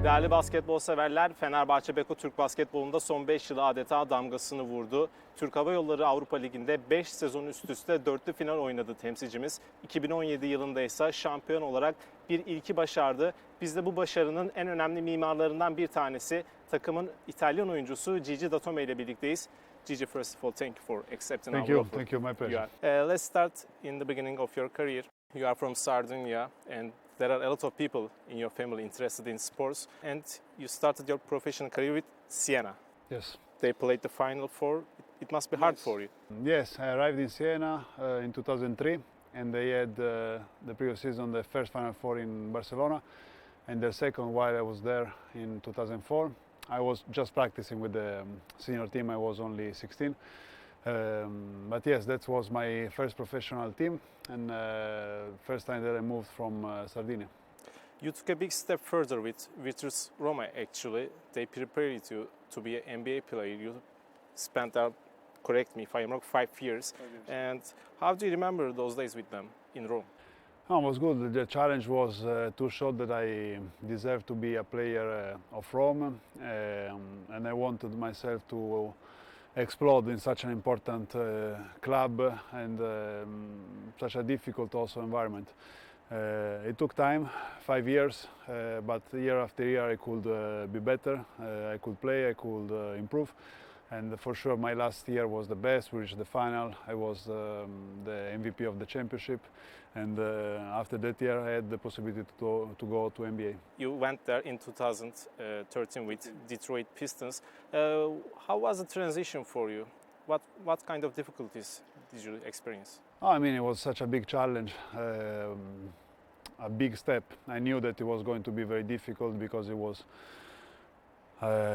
Değerli basketbol severler, Fenerbahçe Beko Türk basketbolunda son 5 yılı adeta damgasını vurdu. Türk Hava Yolları Avrupa Ligi'nde 5 sezon üst üste dörtlü final oynadı temsilcimiz. 2017 yılında ise şampiyon olarak bir ilki başardı. Biz de bu başarının en önemli mimarlarından bir tanesi takımın İtalyan oyuncusu Gigi Datome ile birlikteyiz. Gigi, first of all, thank you for accepting our offer. Thank you, my pleasure. Let's start in the beginning of your career. You are from Sardinia and there are a lot of people in your family interested in sports, and you started your professional career with Siena. Yes. They played the Final Four. It must be hard for you. Yes, I arrived in Siena in 2003, and they had the previous season the first Final Four in Barcelona, and the second while I was there in 2004. I was just practicing with the senior team. I was only 16. But yes, that was my first professional team and first time that I moved from Sardinia. You took a big step further with Virtus Roma actually. They prepared you to be an NBA player. You spent, correct me if I'm wrong, 5 years. And how do you remember those days with them in Rome? Oh, it was good. The challenge was to show that I deserve to be a player of Rome, and I wanted myself to explode in such an important club and such a difficult also environment. It took time, 5 years, but year after year I could be better, I could play, I could improve, and for sure my last year was the best. We reached the final, I was the MVP of the championship, and after that year I had the possibility to go to NBA. You went there in 2013 with Detroit Pistons. How was the transition for you? What kind of difficulties did you experience? I mean, it was such a big challenge, a big step. I knew that it was going to be very difficult because it was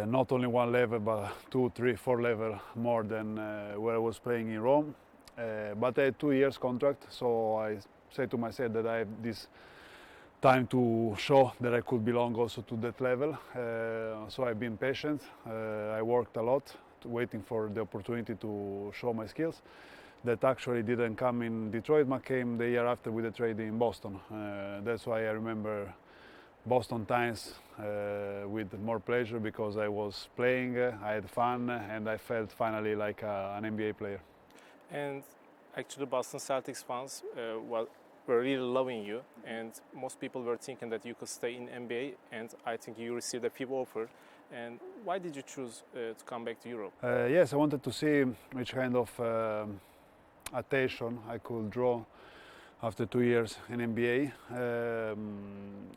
not only one level, but 2, 3, 4 level more than where I was playing in Rome. But I had 2 years contract, so I said to myself that I have this time to show that I could belong also to that level. So I've been patient. I worked a lot, waiting for the opportunity to show my skills. That actually didn't come in Detroit, but came the year after with the trade in Boston. That's why I remember Boston times with more pleasure because I was playing, I had fun, and I felt finally like an NBA player. And actually Boston Celtics fans were really loving you, and most people were thinking that you could stay in NBA, and I think you received a few offers. And why did you choose to come back to Europe? Yes, I wanted to see which kind of attention I could draw after 2 years in NBA,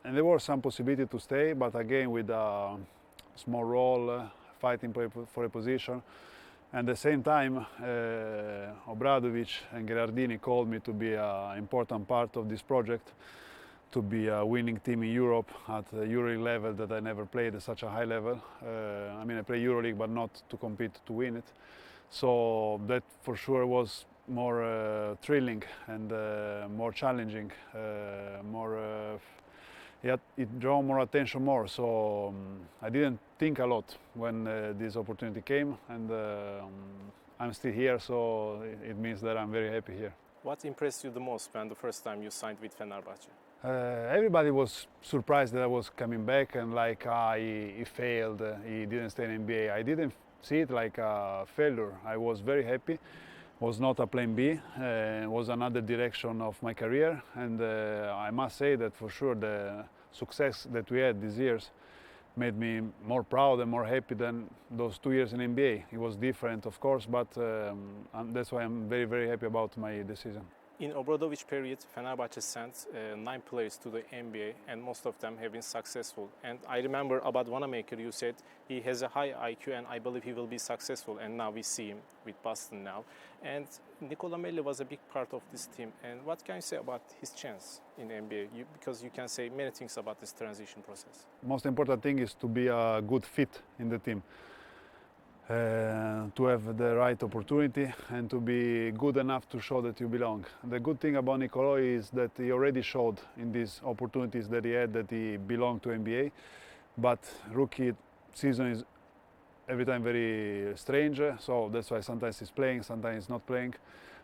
and there was some possibility to stay, but again with a small role, fighting for a position. And at the same time, Obradovic and Gherardini called me to be an important part of this project, to be a winning team in Europe at the EuroLeague level that I never played at such a high level. I mean, I play EuroLeague, but not to compete to win it. So that for sure was more thrilling and more challenging, yet it drew more attention more. So I didn't think a lot when this opportunity came, and I'm still here, so it means that I'm very happy here. What impressed you the most when the first time you signed with Fenerbahçe? Everybody was surprised that I was coming back and like he failed, he didn't stay in NBA. I didn't see it like a failure. I was very happy. Was not a plan B, was another direction of my career, and I must say that for sure the success that we had these years made me more proud and more happy than those 2 years in NBA. It was different, of course, but that's why I'm very, very happy about my decision. In Obradovic period, Fenerbahçe sent 9 players to the NBA, and most of them have been successful. And I remember about Wanamaker, you said he has a high IQ and I believe he will be successful. And now we see him with Boston now. And Nicola Melli was a big part of this team. And what can you say about his chance in NBA? Because you can say many things about this transition process. Most important thing is to be a good fit in the team. To have the right opportunity and to be good enough to show that you belong. The good thing about Nicolò is that he already showed in these opportunities that he had that he belonged to NBA, but rookie season is every time very strange, so that's why sometimes he's playing, sometimes he's not playing,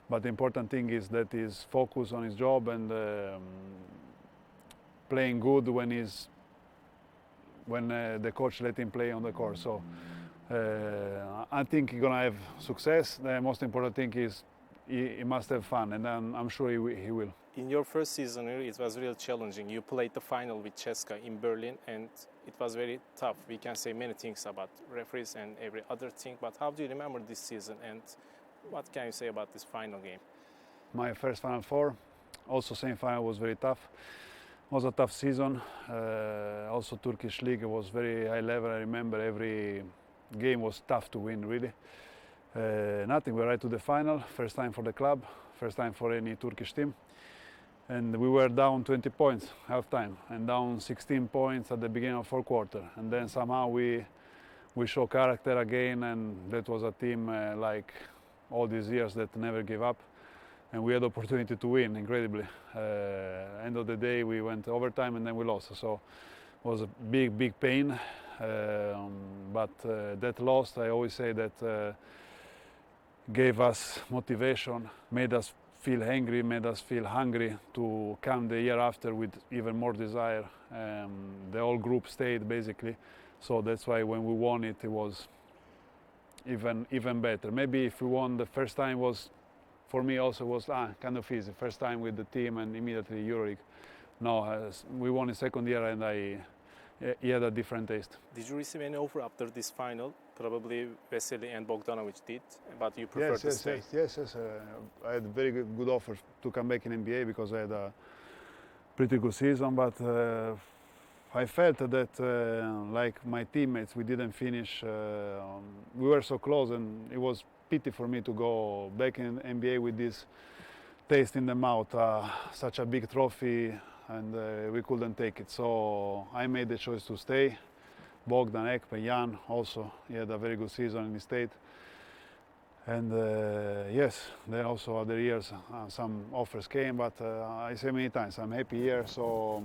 but the important thing is that he's focused on his job and playing good when he's when the coach let him play on the court. So I think he's gonna have success. The most important thing is he must have fun, and I'm sure he will. In your first season here, it was really challenging. You played the final with Ceska in Berlin, and it was very tough. We can say many things about referees and every other thing, but how do you remember this season, and what can you say about this final game? My first Final Four, also same final, was very tough. It was a tough season. Also Turkish league was very high level. I remember every game was tough to win, really. Nothing, we're right to the final, first time for the club, first time for any Turkish team. And we were down 20 points half time and down 16 points at the beginning of fourth quarter. And then somehow we show character again, and that was a team like all these years that never give up. And we had the opportunity to win, incredibly. End of the day, we went overtime and then we lost. So it was a big pain. But that loss, I always say that gave us motivation, made us feel angry, made us feel hungry to come the year after with even more desire. The whole group stayed basically, so that's why when we won it, it was even better. Maybe if we won the first time was, for me also was kind of easy. First time with the team and immediately EuroLeague. No, we won the second year and he had a different taste. Did you receive any offer after this final? Probably Vesely and Bogdanovic did, but you preferred to stay. Yes. I had a very good offer to come back in NBA because I had a pretty good season, but I felt that like my teammates, we didn't finish. We were so close, and it was pity for me to go back in NBA with this taste in the mouth, such a big trophy, and we couldn't take it. So I made the choice to stay. Bogdan, Ekpe, Jan also, he had a very good season in the state. And yes, then also other years some offers came, but I say many times I'm happy here, so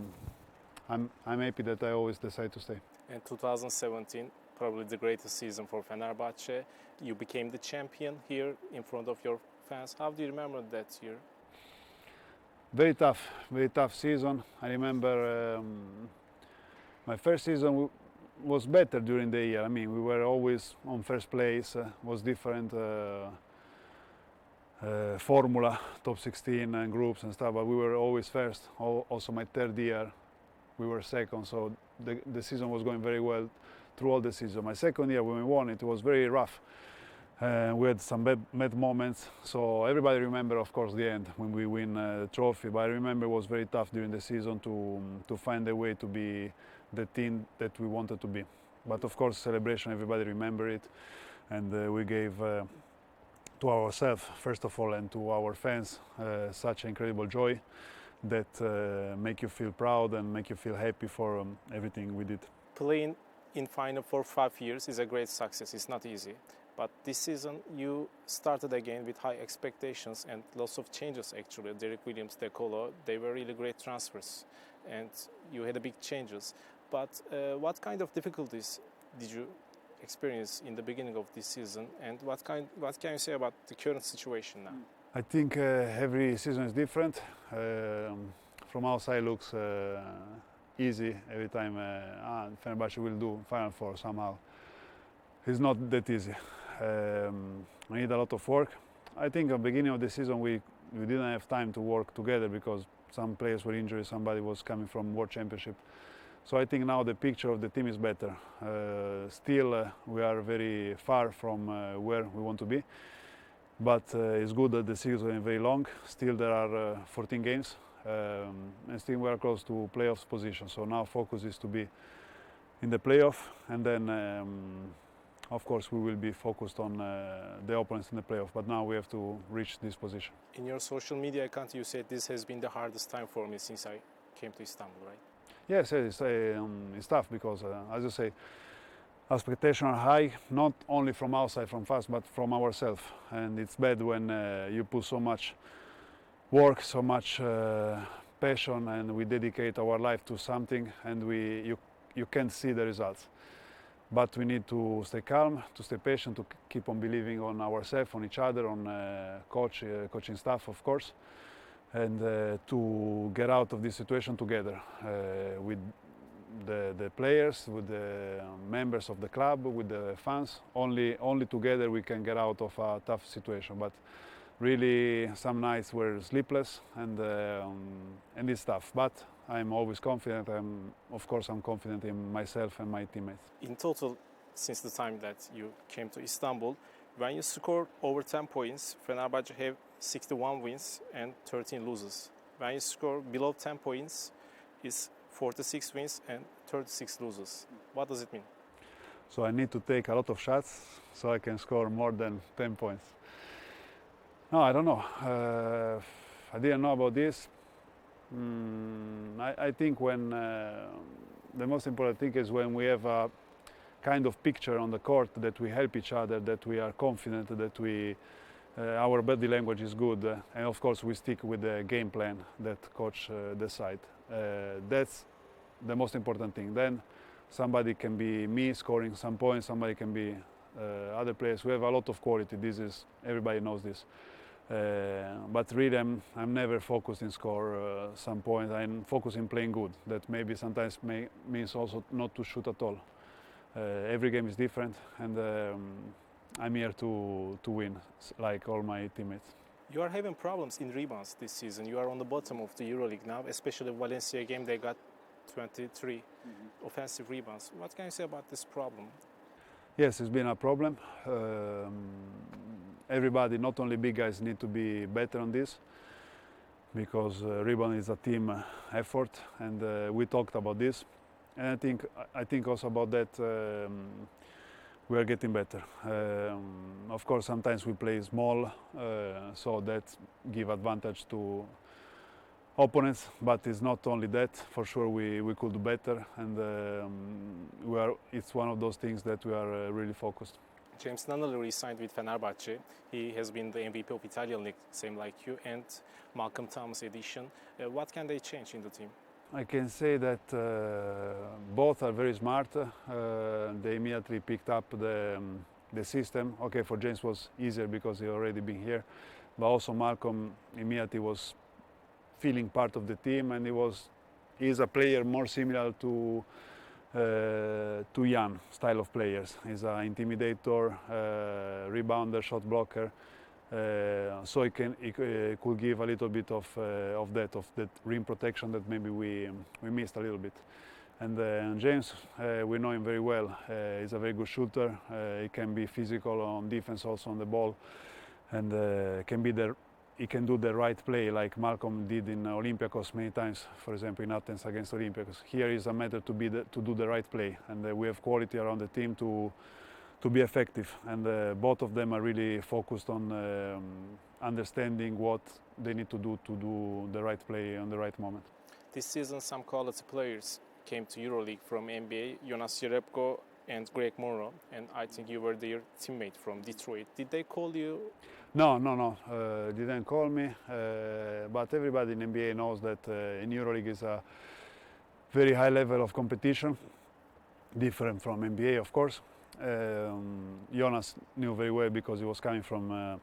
I'm happy that I always decide to stay. In 2017, probably the greatest season for Fenerbahçe. You became the champion here in front of your fans. How do you remember that year? Very tough season. I remember my first season was better during the year. I mean, we were always on first place. Was different formula, top 16 and groups and stuff, but we were always first. Also my third year, we were second, so the season was going very well through all the season. My second year when we won it was very rough. We had some bad moments, so everybody remember, of course, the end when we win the trophy. But I remember it was very tough during the season to find a way to be the team that we wanted to be. But of course, celebration, everybody remember it, and we gave to ourselves, first of all, and to our fans, such incredible joy that make you feel proud and make you feel happy for everything we did. Playing in final for 5 years is a great success. It's not easy. But this season you started again with high expectations and lots of changes actually. Derek Williams, De Colo, they were really great transfers and you had a big changes. But what kind of difficulties did you experience in the beginning of this season, and what can you say about the current situation now? I think every season is different. From outside looks easy every time Fenerbahçe will do Final Four somehow. It's not that easy. We need a lot of work. I think at the beginning of the season we didn't have time to work together because some players were injured, somebody was coming from World Championship. So I think now the picture of the team is better. Still, we are very far from where we want to be, but it's good that the season is very long. Still, there are 14 games, and still we are close to playoffs position. So now focus is to be in the playoff, and then of course we will be focused on the opponents in the playoff. But now we have to reach this position. In your social media account, you said this has been the hardest time for me since I came to Istanbul, right? Yes, it's tough because, as you say, expectations are high, not only from outside, from us, but from ourselves. And it's bad when you put so much work, so much passion, and we dedicate our life to something, and you can't see the results. But we need to stay calm, to stay patient, to keep on believing on ourselves, on each other, on coaching staff, of course, and to get out of this situation together with the players, with the members of the club, with the fans. Only together we can get out of a tough situation. But really, some nights were sleepless, and it's tough. But I'm always confident. Of course, I'm confident in myself and my teammates. In total, since the time that you came to Istanbul, when you score over 10 points, Fenerbahçe have 61 wins and 13 losses. When you score below 10 points, it's 46 wins and 36 losses. What does it mean? So I need to take a lot of shots so I can score more than 10 points. No, I don't know. I didn't know about this. I think when the most important thing is when we have a kind of picture on the court that we help each other, that we are confident, that our body language is good, and of course we stick with the game plan that coach decide. That's the most important thing. Then somebody can be me scoring some points, somebody can be other players. We have a lot of quality. Everybody knows this. But really, I'm never focused in score some points. I'm focused in playing good. That maybe sometimes means also not to shoot at all. Every game is different, and I'm here to win, like all my teammates. You are having problems in rebounds this season. You are on the bottom of the EuroLeague now, especially Valencia game. They got 23 offensive rebounds. What can you say about this problem? Yes, it's been a problem. Everybody, not only big guys, need to be better on this, because rebound is a team effort, and we talked about this. And I think also about that we are getting better. Of course, sometimes we play small, so that give advantage to opponents. But it's not only that. For sure, we could do better, and it's one of those things that we are really focused. James Nunnally re-signed with Fenerbahçe. He has been the MVP of Italian League, same like you, and Malcolm Thomas addition. What can they change in the team? I can say that both are very smart. They immediately picked up the system. Okay, for James was easier because he already been here, but also Malcolm immediately was feeling part of the team, and he's a player more similar to Jan style of players. He's an intimidator, rebounder, shot blocker. So he could give a little bit of that rim protection that maybe we missed a little bit. And James, we know him very well. He's a very good shooter. He can be physical on defense, also on the ball, and he can do the right play like Malcolm did in Olympiacos many times. For example, in Athens against Olympiacos. Here is a matter to do the right play, and we have quality around the team to be effective, and both of them are really focused on understanding what they need to do the right play on the right moment. This season, some quality players came to EuroLeague from NBA, Jonas Jerebko and Greg Monroe, and I think you were their teammate from Detroit. Did they call you? No, didn't call me, but everybody in NBA knows that in EuroLeague is a very high level of competition, different from NBA, of course. Jonas knew very well because he was coming from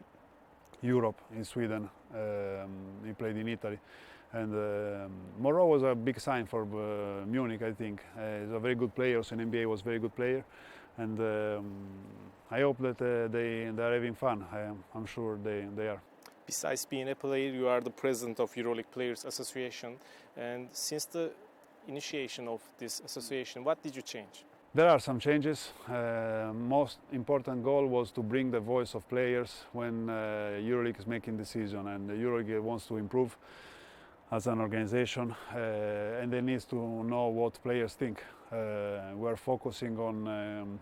Europe, in Sweden. He played in Italy, and Monroe was a big sign for Munich. I think he's a very good player. Also in NBA, was a very good player, and I hope that they are having fun. I'm sure they are. Besides being a player, you are the president of EuroLeague Players Association, and since the initiation of this association, what did you change? There are some changes. Most important goal was to bring the voice of players when EuroLeague is making decision, and the EuroLeague wants to improve as an organization, and they need to know what players think. We are focusing on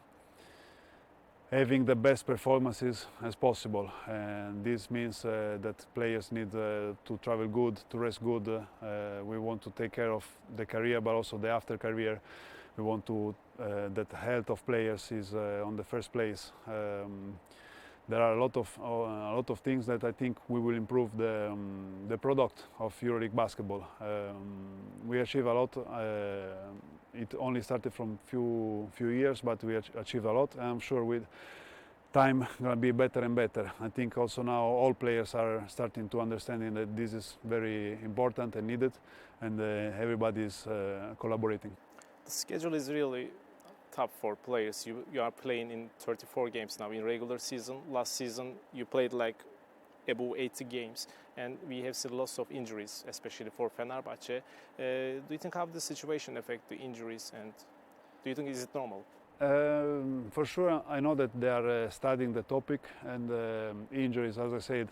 having the best performances as possible, and this means that players need to travel good, to rest good. We want to take care of the career, but also the after career. We want to that the health of players is on the first place. There are a lot of things that I think we will improve the product of EuroLeague basketball. We achieve a lot. It only started from few years, but we achieved a lot. I'm sure with time gonna be better and better. I think also now all players are starting to understanding that this is very important and needed, and everybody is collaborating. The schedule is really tough for players. You are playing in 34 games now in regular season. Last season you played like above 80 games, and we have seen lots of injuries, especially for Fenerbahçe. Do you think how the situation affect the injuries, and do you think is it normal? For sure, I know that they are studying the topic, and injuries, as I said,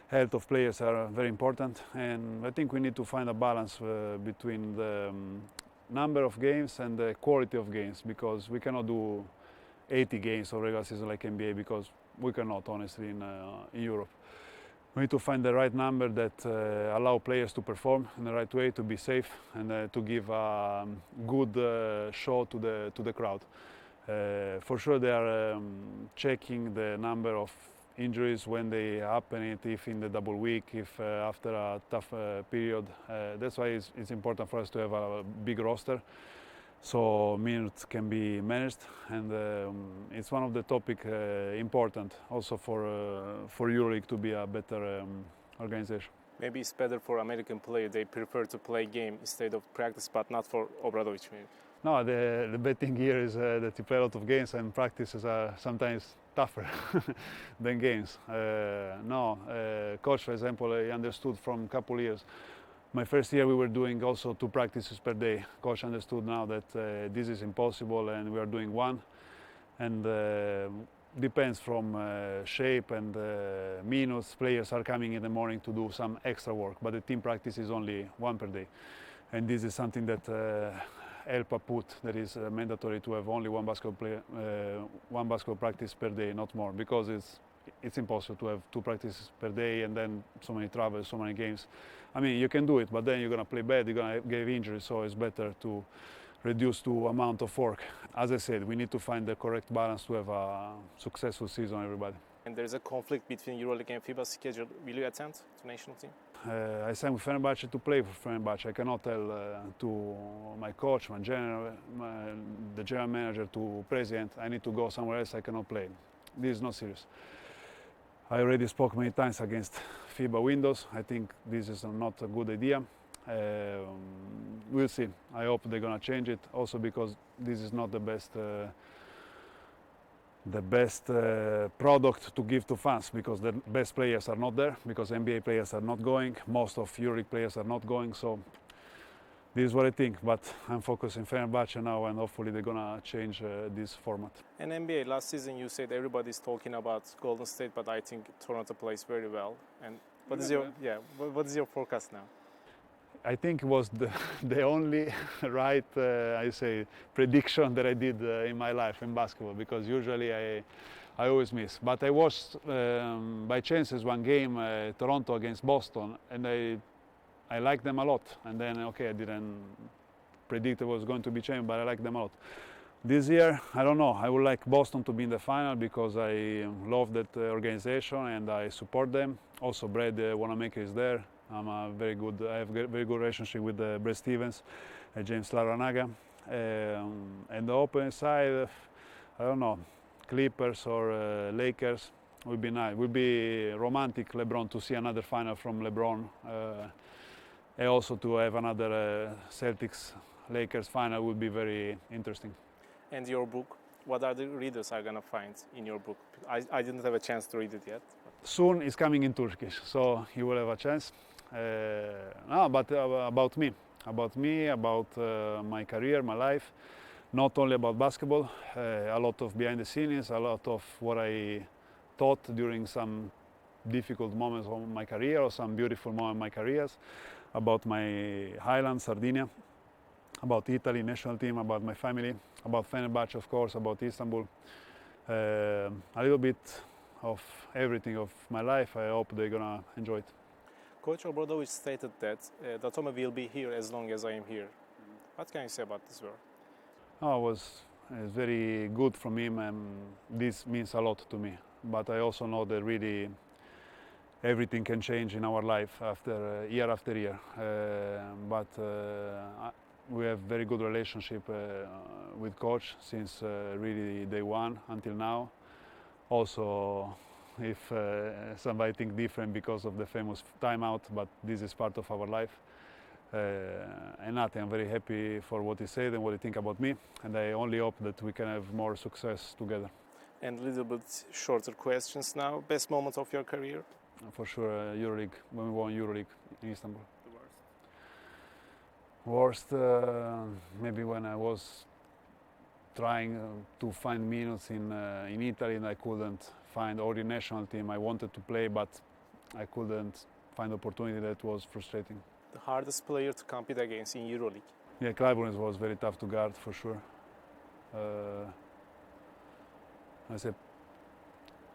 health of players are very important, and I think we need to find a balance between the number of games and the quality of games, because we cannot do 80 games of regular season like NBA, because we cannot, honestly, in Europe. We need to find the right number that allow players to perform in the right way, to be safe, and to give a good show to the crowd. For sure, they are checking the number of injuries when they happen, if in the double week, if after a tough period. That's why it's important for us to have a big roster, so minutes can be managed, and it's one of the topic important also for EuroLeague to be a better organization. Maybe it's better for American player. They prefer to play game instead of practice, but not for Obradovic maybe. No, the bad thing here is that you play a lot of games, and practices are sometimes tougher than games. Coach, for example, he understood from a couple years. My first year we were doing also 2 practices per day. Coach understood now that this is impossible, and we are doing 1. And depends from shape and minutes. Players are coming in the morning to do some extra work, but the team practice is only 1 per day. And this is something that ELPA put, that is mandatory to have only one basketball practice per day, not more, because it's impossible to have 2 practices per day and then so many travels, so many games. I mean, you can do it, but then you're gonna play bad, you're gonna get injuries, so it's better to reduce the amount of work. As I said, we need to find the correct balance to have a successful season, everybody. And there's a conflict between EuroLeague and FIBA schedule. Will you attend to national team? I signed with Fenerbahçe to play for Fenerbahçe. I cannot tell to my coach, the general manager, to president, I need to go somewhere else, I cannot play. This is not serious. I already spoke many times against FIBA windows. I think this is not a good idea. We'll see. I hope they're gonna change it, also because this is not the best product to give to fans, because the best players are not there, because NBA players are not going, most of EuroLeague players are not going, so this is what I think, but I'm focusing Fenerbahçe now, and hopefully they're gonna change this format. And NBA, last season you said everybody's talking about Golden State, but I think Toronto plays very well. And what is your forecast now? I think it was the only right, prediction that I did in my life in basketball, because usually I always miss. But I watched by chances one game, Toronto against Boston, and I liked them a lot. And then, I didn't predict it was going to be champion, but I liked them a lot. This year, I don't know. I would like Boston to be in the final, because I love that organization and I support them. Also, Brad Wanamaker is there. I have very good relationship with Brad Stevens, James Laranaga. And the open side, I don't know, Clippers or Lakers would be nice. Would be romantic, LeBron, to see another final from LeBron, and also to have another Celtics-Lakers final would be very interesting. And your book, what are the readers are gonna find in your book? I didn't have a chance to read it yet. Soon it's coming in Turkish, so you will have a chance. But about me, about my career, my life, not only about basketball, a lot of behind the scenes, a lot of what I taught during some difficult moments of my career or some beautiful moments of my careers, about my Highlands, Sardinia, about Italy national team, about my family, about Fenerbahçe, of course, about Istanbul, a little bit of everything of my life. I hope they're gonna enjoy it. Coach Obradovic stated that Datome will be here as long as I am here. What can you say about this word? It was very good from him, and this means a lot to me. But I also know that really everything can change in our life after year. We have very good relationship with coach since really day one until now. Also, if somebody think different because of the famous timeout, but this is part of our life. and nothing. I'm very happy for what he said and what he think about me, and I only hope that we can have more success together. And a little bit shorter questions now. Best moment of your career? For sure, Euroleague, when we won Euroleague in Istanbul. The worst. Worst, maybe when I was trying to find minutes in Italy and I couldn't find, or in national team. I wanted to play, but I couldn't find opportunity. That was frustrating. The hardest player to compete against in EuroLeague? Yeah, Clyburn was very tough to guard for sure.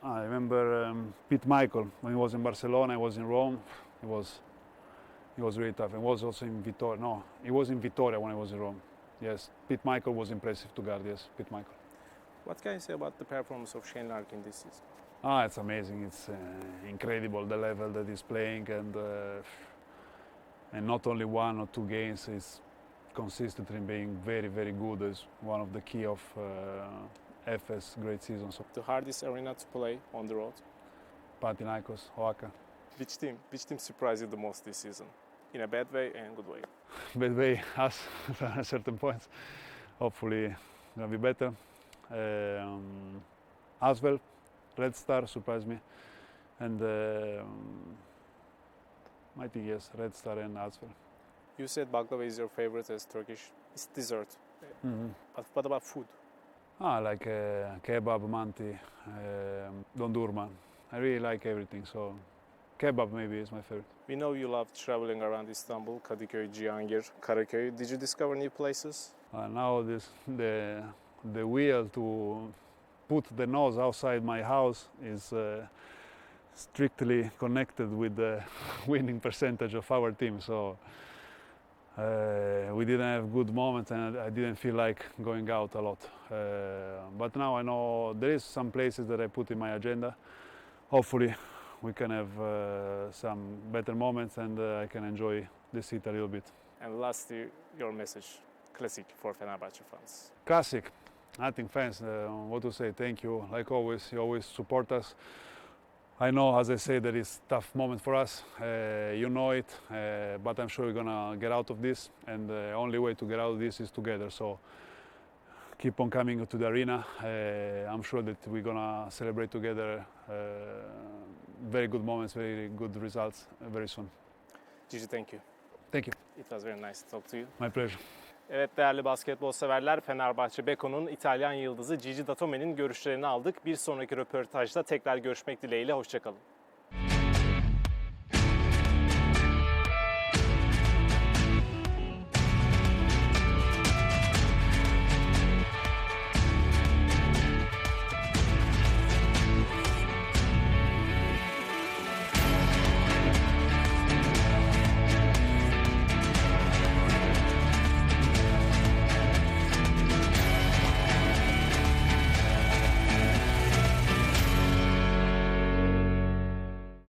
I remember Pete Michael when he was in Barcelona. I was in Rome. He was really tough. And was also in Vitoria. No, he was in Vitoria when I was in Rome. Yes, Pete Michael was impressive to guard. Yes, Pete Michael. What can you say about the performance of Shane Larkin this season? It's amazing. It's incredible the level that he's playing, and not only one or two games. He's consistently being very, very good. Is one of the key of FS great season. So The hardest arena to play on the road? Panathinaikos, Oaka. Which team surprised you the most this season? In a bad way and good way? Bad way, us at certain points. Hopefully, gonna be better. As well, Red Star surprised me, and I think yes, Red Star and Asvel. You said baklava is your favorite as Turkish. It's dessert. But what about food? Like kebab, manti, dondurma. I really like everything, so kebab maybe is my favorite. We know you love traveling around Istanbul, Kadıköy, Cihangir, Karaköy. Did you discover new places? Now the wheel to put the nose outside my house is strictly connected with the winning percentage of our team. So we didn't have good moments, and I didn't feel like going out a lot. But now I know there is some places that I put in my agenda. Hopefully, we can have some better moments, and I can enjoy the city a little bit. And lastly, your message, classic for Fenerbahçe fans. Classic. Nothing fans. What to say? Thank you. Like always, you always support us. I know, as I say, that it's tough moment for us. You know it, but I'm sure we're gonna get out of this. And the only way to get out of this is together. So keep on coming to the arena. I'm sure that we're gonna celebrate together very good moments, very good results very soon. Gigi, thank you. Thank you. It was very nice to talk to you. My pleasure. Evet değerli basketbol severler, Fenerbahçe Beko'nun İtalyan yıldızı Gigi Datome'nin görüşlerini aldık. Bir sonraki röportajda tekrar görüşmek dileğiyle, hoşça kalın.